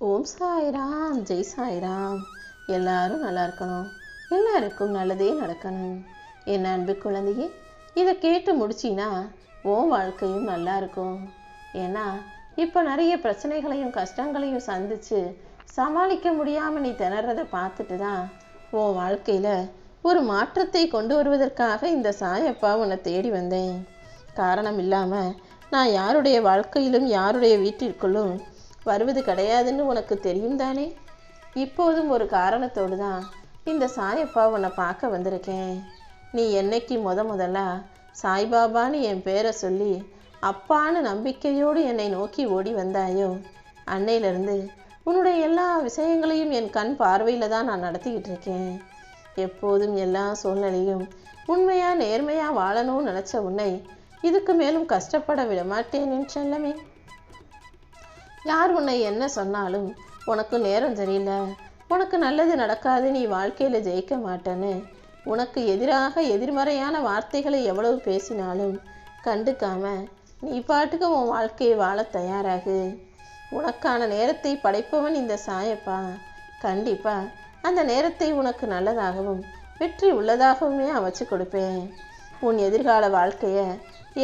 ஓம் சாய்ராம், ஜெய் சாய்ராம். எல்லாரும் நல்லா இருக்கணும், எல்லாருக்கும் நல்லதே நடக்கணும். என் அன்பு குழந்தையே, இதை கேட்டு முடிச்சின்னா உன் வாழ்க்கையும் நல்லா இருக்கும். ஏன்னா இப்போ நிறைய பிரச்சனைகளையும் கஷ்டங்களையும் சந்திச்சு சமாளிக்க முடியாமல் நீ திணறதை பார்த்துட்டு தான் உன் வாழ்க்கையில் ஒரு மாற்றத்தை கொண்டு வருவதற்காக இந்த சாயப்பா உன்னை தேடி வந்தேன். காரணம் இல்லாமல் நான் யாருடைய வாழ்க்கையிலும் யாருடைய வீட்டிற்குள்ளும் வருவது கிடையாதுன்னு உனக்கு தெரியும் தானே. இப்போதும் ஒரு காரணத்தோடு தான் இந்த சாயப்பா உன்னை பார்க்க வந்திருக்கேன். நீ என்னைக்கு முதல்ல சாய்பாபான்னு என் பேரை சொல்லி அப்பான்னு நம்பிக்கையோடு என்னை நோக்கி ஓடி வந்தாயோ, அன்னையிலிருந்து உன்னுடைய எல்லா விஷயங்களையும் என் கண் பார்வையில் தான் நான் நடத்திக்கிட்டு இருக்கேன். எப்போதும் எல்லா சூழ்நிலையும் உண்மையாக நேர்மையாக வாழணும்னு நினச்ச உன்னை இதுக்கு மேலும் கஷ்டப்பட விட மாட்டேன் என் செல்லமே. யார் உன்னை என்ன சொன்னாலும் உனக்கு நேரம் தெரியல, உனக்கு நல்லது நடக்காது, நீ வாழ்க்கையில் ஜெயிக்க மாட்டேன்னு உனக்கு எதிராக எதிர்மறையான வார்த்தைகளை எவ்வளவு பேசினாலும் கண்டுக்காம நீ பாட்டுக்கு உன் வாழ்க்கையை வாழ தயாராகு. உனக்கான நேரத்தை படைப்பவன் இந்த சாயப்பா. கண்டிப்பா அந்த நேரத்தை உனக்கு நல்லதாகவும் வெற்றி உள்ளதாகவுமே அமைச்சு கொடுப்பேன். உன் எதிர்கால வாழ்க்கையை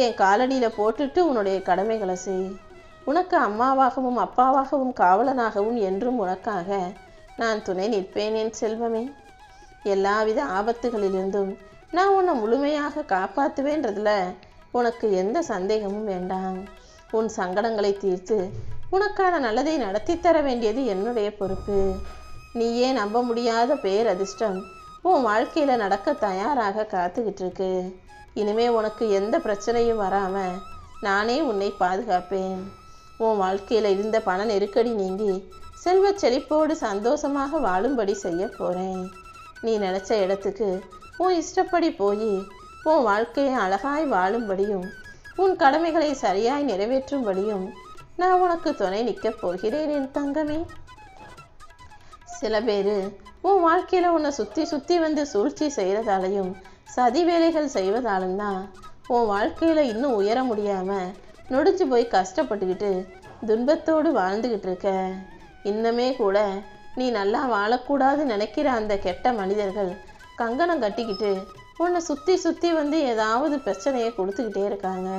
என் காலடியில் போட்டுட்டு உன்னுடைய கடமைகளை செய். உனக்கு அம்மாவாகவும் அப்பாவாகவும் காவலனாகவும் என்றும் உனக்காக நான் துணை நிற்பேன் என் செல்வமே. எல்லாவித ஆபத்துகளிலிருந்தும் நான் உன்னை முழுமையாக காப்பாற்றுவேன்றதுல உனக்கு எந்த சந்தேகமும் வேண்டாம். உன் சங்கடங்களை தீர்த்து உனக்கான நல்லதை நடத்தி தர வேண்டியது என்னுடைய பொறுப்பு. நீயே நம்ப முடியாத பேரதிர்ஷ்டம் உன் வாழ்க்கையில் நடக்க தயாராக காத்துக்கிட்டு இருக்கு. இனிமே உனக்கு எந்த பிரச்சனையும் வராமல் நானே உன்னை பாதுகாப்பேன். உன் வாழ்க்கையில் இருந்த பண நெருக்கடி நீங்கி செல்வ செழிப்போடு சந்தோஷமாக வாழும்படி செய்ய போகிறேன். நீ நினச்ச இடத்துக்கு உன் இஷ்டப்படி போய் உன் வாழ்க்கையை அழகாய் வாழும்படியும் உன் கடமைகளை சரியாய் நிறைவேற்றும்படியும் நான் உனக்கு துணை நிற்கப் போகிறேன் என் தங்கமே. சில பேர் உன் வாழ்க்கையில் உன்னை சுற்றி சுற்றி வந்து சூழ்ச்சி செய்கிறதாலையும் சதி வேலைகள் செய்வதாலும் தான் உன் வாழ்க்கையில் இன்னும் உயர முடியாமல் நொடிஞ்சு போய் கஷ்டப்பட்டுக்கிட்டு துன்பத்தோடு வாழ்ந்துக்கிட்டு இருக்க. இன்னமே கூட நீ நல்லா வாழக்கூடாதுன்னு நினைக்கிற அந்த கெட்ட மனிதர்கள் கங்கணம் கட்டிக்கிட்டு உன்னை சுற்றி சுற்றி வந்து ஏதாவது பிரச்சனையை கொடுத்துக்கிட்டே இருக்காங்க.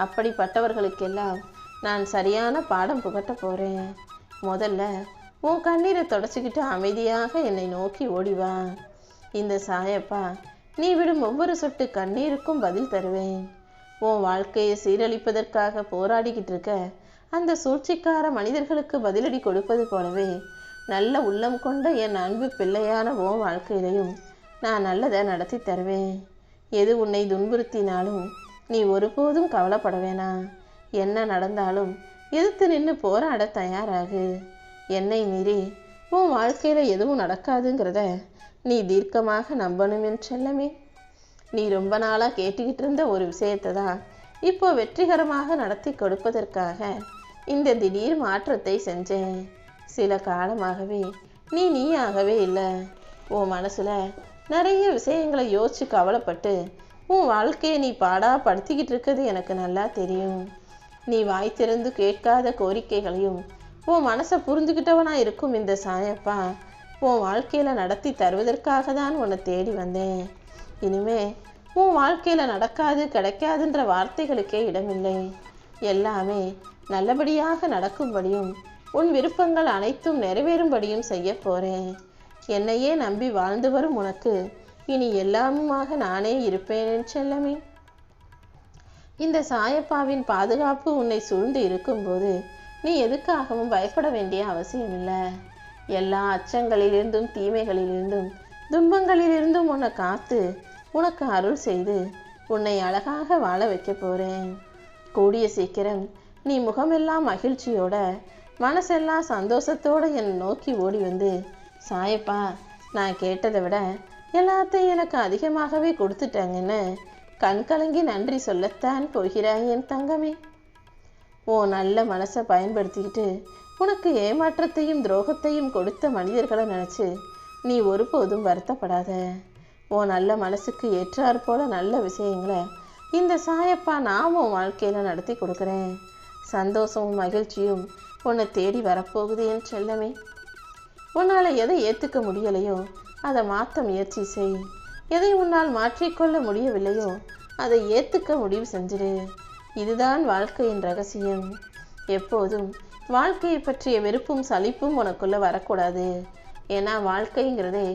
அப்படிப்பட்டவர்களுக்கெல்லாம் நான் சரியான பாடம் புகட்ட போகிறேன். முதல்ல உன் கண்ணீரை தொடச்சிக்கிட்டு அமைதியாக என்னை நோக்கி ஓடிவா. இந்த சாயப்பா நீ விடும் ஒவ்வொரு சொட்டு கண்ணீருக்கும் பதில் தருவேன். உன் வாழ்க்கையை சீரழிப்பதற்காக போராடிக்கிட்டு இருக்க அந்த சூழ்ச்சிக்கார மனிதர்களுக்கு பதிலடி கொடுப்பது போலவே நல்ல உள்ளம் கொண்ட என் அன்பு பிள்ளையான உன் வாழ்க்கையிலையும் நான் நல்லதை நடத்தி தருவேன். எது உன்னை துன்புறுத்தினாலும் நீ ஒருபோதும் கவலைப்பட வேணாம். என்ன நடந்தாலும் எதிர்த்து நின்று போராட தயாராகு. என்னை மீறி உன் வாழ்க்கையில் எதுவும் நடக்காதுங்கிறத நீ தீர்க்கமாக நம்பணும் என் செல்லமே. நீ ரொம்ப நாளாக கேட்டுக்கிட்டு இருந்த ஒரு விஷயத்தை தான் இப்போ வெற்றிகரமாக நடத்தி கொடுப்பதற்காக இந்த திடீர் மாற்றத்தை செஞ்சேன். சில காலமாகவே நீயாகவே இல்லை. உன் மனசில் நிறைய விஷயங்களை யோசிச்சு கவலைப்பட்டு உன் வாழ்க்கையை நீ பாடாப்படுத்திக்கிட்டு இருக்கிறது எனக்கு நல்லா தெரியும். நீ வாய் திறந்து கேட்காத கோரிக்கைகளையும் உன் மனசை புரிஞ்சுக்கிட்டவனா இருக்கும் இந்த சாயப்பா உன் வாழ்க்கையில் நடத்தி தருவதற்காக தான் உன்னை தேடி வந்தேன். இனிமே உன் வாழ்க்கையில் நடக்காது கிடைக்காதுன்ற வார்த்தைகளுக்கே இடமில்லை. எல்லாமே நல்லபடியாக நடக்கும்படியும் உன் விருப்பங்கள் அனைத்தும் நிறைவேறும்படியும் செய்ய போகிறேன். என்னையே நம்பி வாழ்ந்து வரும் உனக்கு இனி எல்லாமுமாக நானே இருப்பேன் என் செல்லமே. இந்த சாயப்பாவின் பாதுகாப்பு உன்னை சூழ்ந்து இருக்கும்போது நீ எதுக்காகவும் பயப்பட வேண்டிய அவசியம் இல்லை. எல்லா அச்சங்களிலிருந்தும் தீமைகளிலிருந்தும் துன்பங்களிலிருந்தும் உன்னை காத்து உனக்கு அருள் செய்து உன்னை அழகாக வாழ வைக்க போகிறேன். கூடிய சீக்கிரம் நீ முகமெல்லாம் மகிழ்ச்சியோட மனசெல்லாம் சந்தோஷத்தோடு என்னை நோக்கி ஓடி வந்து, சாயப்பா நான் கேட்டதை விட எல்லாத்தையும் எனக்கு அதிகமாகவே கொடுத்துட்டாங்கன்னு கண்கலங்கி நன்றி சொல்லத்தான் போகிறாய் என் தங்கமே. ஓ நல்ல மனசை பயன்படுத்திக்கிட்டு உனக்கு ஏமாற்றத்தையும் துரோகத்தையும் கொடுத்த மனிதர்களை நினச்சி நீ ஒருபோதும் வருத்தப்படாத. ஓ நல்ல மனசுக்கு ஏற்றாற் போல நல்ல விஷயங்களை இந்த சாயப்பா நான் உன் வாழ்க்கையில் நடத்தி கொடுக்குறேன். சந்தோஷமும் மகிழ்ச்சியும் உன்னை தேடி வரப்போகுது என் செல்லமே. உன்னால் எதை ஏற்றுக்க முடியலையோ அதை மாற்ற முயற்சி செய். எதை உன்னால் மாற்றிக்கொள்ள முடியவில்லையோ அதை ஏற்றுக்க முடிவு செஞ்சிடு. இதுதான் வாழ்க்கையின் ரகசியம். எப்போதும் வாழ்க்கையை பற்றிய வெறுப்பும் சலிப்பும் உனக்குள்ள வரக்கூடாது. ஏன்னா வாழ்க்கைங்கிறதே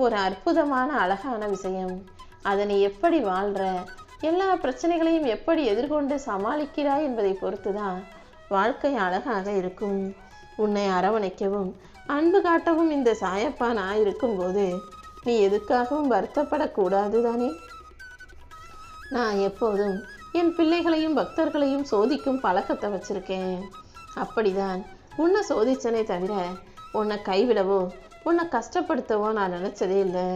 ஒரு அற்புதமான அழகான விஷயம். அதை நீ எப்படி வாழ்கிற, எல்லா பிரச்சனைகளையும் எப்படி எதிர்கொண்டு சமாளிக்கிறாய் என்பதை பொறுத்து தான் வாழ்க்கை அழகாக இருக்கும். உன்னை அரவணைக்கவும் அன்பு காட்டவும் இந்த சாயப்பா நான் இருக்கும்போது நீ எதுக்காகவும் வருத்தப்படக்கூடாது தானே. நான் எப்போதும் என் பிள்ளைகளையும் பக்தர்களையும் சோதிக்கும் பழக்கத்தை வச்சிருக்கேன். அப்படிதான் உன்னை சோதிச்சனே தவிர உன்னை கைவிடவோ உன்னை கஷ்டப்படுத்தவோ நான் நினச்சதே இல்லை.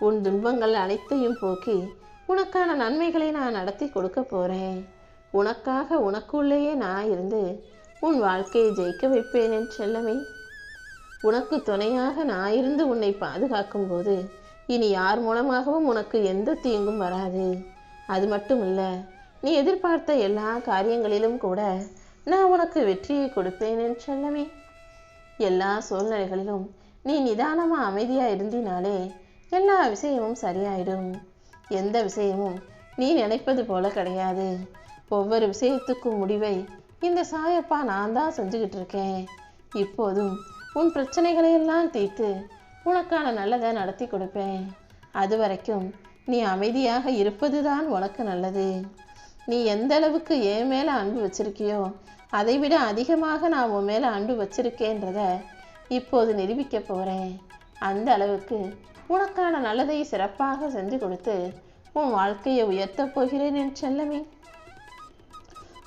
உன் துன்பங்கள் அனைத்தையும் போக்கி உனக்கான நன்மைகளை நான் நடத்தி கொடுக்க போகிறேன். உனக்காக உனக்குள்ளேயே நான் இருந்து உன் வாழ்க்கையை ஜெயிக்க வைப்பேன் என் செல்லமே. உனக்கு துணையாக நான் இருந்து உன்னை பாதுகாக்கும் போது இனி யார் மூலமாகவும் உனக்கு எந்த தீங்கும் வராது. அது மட்டும் இல்லை, நீ எதிர்பார்த்த எல்லா காரியங்களிலும் கூட நான் உனக்கு வெற்றியை கொடுப்பேன் என் செல்லமே. எல்லா சூழ்நிலைகளிலும் நீ நிதானமாக அமைதியாக இருந்தினாலே எல்லா விஷயமும் சரியாயிடும். எந்த விஷயமும் நீ நினைப்பது போல கிடையாது. ஒவ்வொரு விஷயத்துக்கும் முடிவை இந்த சாயப்பா நான் தான் செஞ்சுக்கிட்டு இருக்கேன். இப்போதும் உன் பிரச்சனைகளையெல்லாம் தீர்த்து உனக்கான நல்லதை நடத்தி கொடுப்பேன். அது வரைக்கும் நீ அமைதியாக இருப்பது தான் உனக்கு நல்லது. நீ எந்த அளவுக்கு என் மேலே அன்பு வச்சிருக்கியோ அதை விட அதிகமாக நான் உன் மேலே அன்பு வச்சிருக்கேன்றத இப்போது நிரூபிக்க போகிறேன். அந்த அளவுக்கு உனக்கான நல்லதை சிறப்பாக செஞ்சு கொடுத்து உன் வாழ்க்கையை உயர்த்தப் போகிறேன் என் செல்லமே.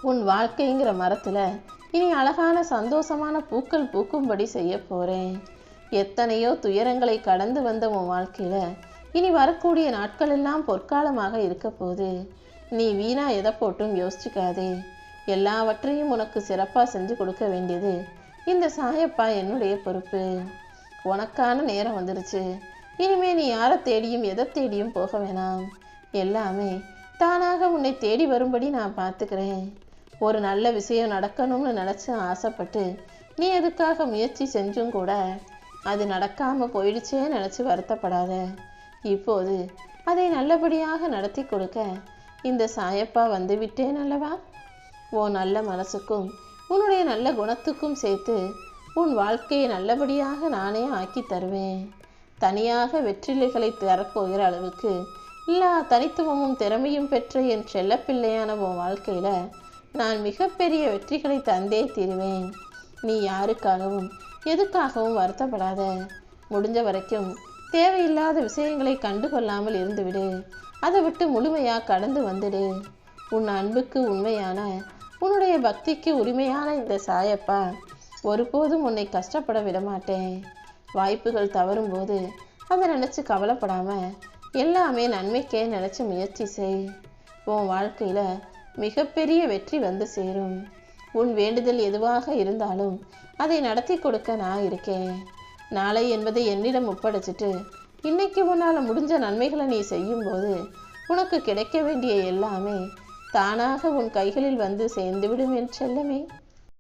உன் வாழ்க்கைங்கிற மரத்தில் இனி அழகான சந்தோஷமான பூக்கள் பூக்கும்படி செய்ய போகிறேன். எத்தனையோ துயரங்களை கடந்து வந்த உன் வாழ்க்கையில் இனி வரக்கூடிய நாட்கள் எல்லாம் பொற்காலமாக இருக்க போகுது. நீ வீணா எதை போட்டும் யோசிச்சுக்காதே. எல்லாவற்றையும் உனக்கு சிறப்பாக செஞ்சு கொடுக்க வேண்டியது இந்த சாயப்பா என்னுடைய பொறுப்பு. உனக்கான நேரம் வந்துருச்சு. இனிமே நீ யாரை தேடியும் எதை தேடியும் போக வேணாம். எல்லாமே தானாக உன்னை தேடி வரும்படி நான் பார்த்துக்கிறேன். ஒரு நல்ல விஷயம் நடக்கணும்னு நினச்சி ஆசைப்பட்டு நீ அதுக்காக முயற்சி செஞ்சும் கூட அது நடக்காமல் போயிடுச்சே நினச்சி வருத்தப்படாத. இப்போது அதை நல்லபடியாக நடத்தி கொடுக்க இந்த சாயப்பா வந்து விட்டேன் அல்லவா. உன் நல்ல மனசுக்கும் உன்னுடைய நல்ல குணத்துக்கும் சேர்த்து உன் வாழ்க்கையை நல்லபடியாக நானே ஆக்கி தருவேன். தனியாக வெற்றிலைகளை தரப்போகிற அளவுக்கு எல்லா தனித்துவமும் திறமையும் பெற்ற என் செல்லப்பிள்ளையான உன் வாழ்க்கையில் நான் மிகப்பெரிய வெற்றிகளை தந்தே தீருவேன். நீ யாருக்காகவும் எதுக்காகவும் வருத்தப்படாத. முடிஞ்ச வரைக்கும் தேவையில்லாத விஷயங்களை கண்டுகொள்ளாமல் இருந்துவிடு. அதை விட்டு முழுமையாக கடந்து வந்துடு. உன் அன்புக்கு உண்மையான உன்னுடைய பக்திக்கு உரிமையான இந்த சாயப்பா ஒருபோதும் உன்னை கஷ்டப்பட விடமாட்டேன். வாய்ப்புகள் தவறும் போது அதை நினச்சி கவலைப்படாமல் எல்லாமே நன்மைக்கே நினச்சி முயற்சி செய். உன் வாழ்க்கையில் மிகப்பெரிய வெற்றி வந்து சேரும். உன் வேண்டுதல் எதுவாக இருந்தாலும் அதை நடத்தி கொடுக்க நான் இருக்கேன். நாளை என்பதை என்னிடம் ஒப்படைச்சிட்டு இன்னைக்கு உன்னால் முடிஞ்ச நன்மைகளை நீ செய்யும்போது உனக்கு கிடைக்க வேண்டிய எல்லாமே தானாக உன் கைகளில் வந்து சேர்ந்து விடும் என் செல்லமே.